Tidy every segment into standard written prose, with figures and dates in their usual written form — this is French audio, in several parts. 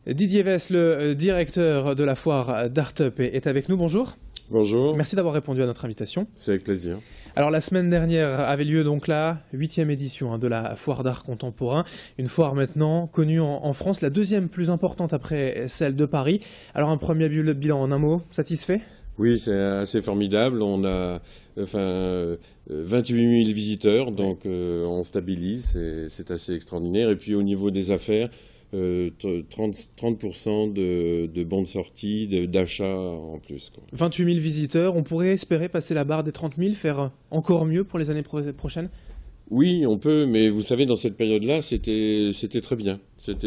Didier Wess, le directeur de la foire d'Artup, est avec nous. Bonjour. Bonjour. Merci d'avoir répondu à notre invitation. C'est avec plaisir. Alors la semaine dernière avait lieu donc la 8e édition de la foire d'art contemporain. Une foire maintenant connue en France, la deuxième plus importante après celle de Paris. Alors un premier bilan en un mot, satisfait ? Oui, c'est assez formidable. On a 28 000 visiteurs, donc on stabilise, c'est assez extraordinaire. Et puis au niveau des affaires, 30% de bons de sortie, d'achats en plus, quoi. 28 000 visiteurs, on pourrait espérer passer la barre des 30 000, faire encore mieux pour les années prochaines ? Oui, on peut, mais vous savez, dans cette période-là, c'était très bien.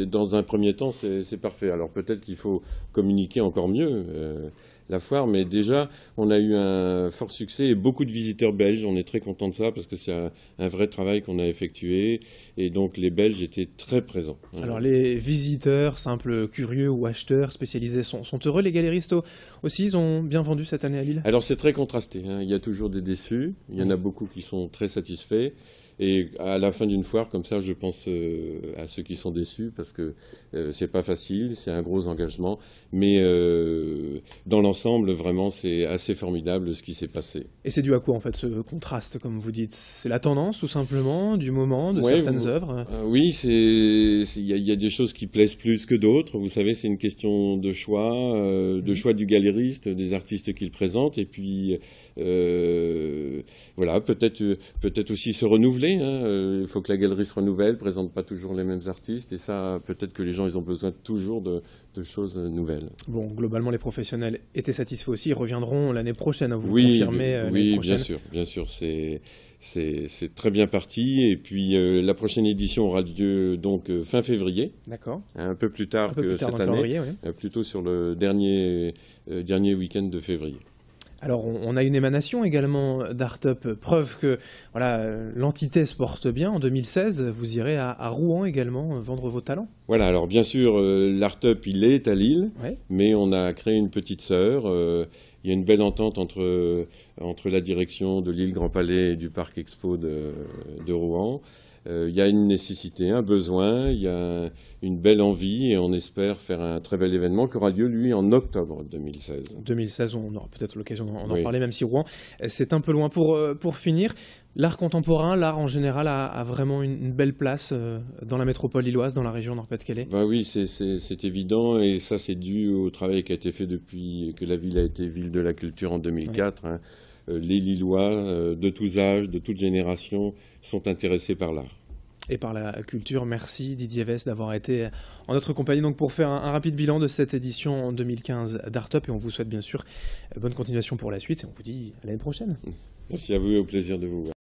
Dans un premier temps, c'est parfait. Alors peut-être qu'il faut communiquer encore mieux la foire, mais déjà, on a eu un fort succès et beaucoup de visiteurs belges. On est très content de ça parce que c'est un vrai travail qu'on a effectué et donc les Belges étaient très présents. Alors les visiteurs, simples curieux ou acheteurs spécialisés sont heureux. Les galéristes aussi, ils ont bien vendu cette année à Lille ? Alors c'est très contrasté, hein. Il y a toujours des déçus, il y en a beaucoup qui sont très satisfaits. Et à la fin d'une foire, comme ça, je pense à ceux qui sont déçus parce que c'est pas facile, c'est un gros engagement. Mais dans l'ensemble, vraiment, c'est assez formidable ce qui s'est passé. Et c'est dû à quoi, en fait, ce contraste, comme vous dites ? C'est la tendance, tout simplement, du moment, de certaines œuvres ? Oui, il y a des choses qui plaisent plus que d'autres. Vous savez, c'est une question de choix du galériste, des artistes qu'il présente. Et puis, voilà, peut-être aussi se renouveler. Il faut que la galerie se renouvelle, présente pas toujours les mêmes artistes, et ça, peut-être que les gens, ils ont besoin toujours de choses nouvelles. Bon, globalement, les professionnels étaient satisfaits aussi, ils reviendront l'année prochaine, vous confirmez l'année oui, prochaine. bien sûr, c'est très bien parti, et puis la prochaine édition aura lieu donc fin février. D'accord. Un peu plus tard que cette année, plutôt sur le dernier week-end de février. Alors, on a une émanation également d'Artup, preuve que voilà, l'entité se porte bien. En 2016, vous irez à Rouen également vendre vos talents. Voilà, alors bien sûr, l'Artup, il est à Lille, mais on a créé une petite sœur. Il y a une belle entente entre la direction de Lille Grand Palais et du Parc Expo de Rouen. Il y a une nécessité, un besoin, il y a une belle envie et on espère faire un très bel événement qui aura lieu, lui, en octobre 2016. 2016, on aura peut-être l'occasion d'en parler, même si Rouen, c'est un peu loin. Pour finir, l'art contemporain, l'art en général, a vraiment une belle place dans la métropole lilloise, dans la région Nord-Pas-de-Calais. Ben oui, c'est évident et ça, c'est dû au travail qui a été fait depuis que la ville a été ville de la culture en 2004. Oui. Les Lillois de tous âges, de toutes générations, sont intéressés par l'art. Et par la culture. Merci Didier Wess d'avoir été en notre compagnie donc pour faire un rapide bilan de cette édition en 2015 d'Artup. Et on vous souhaite bien sûr bonne continuation pour la suite et on vous dit à l'année prochaine. Merci à vous et au plaisir de vous voir.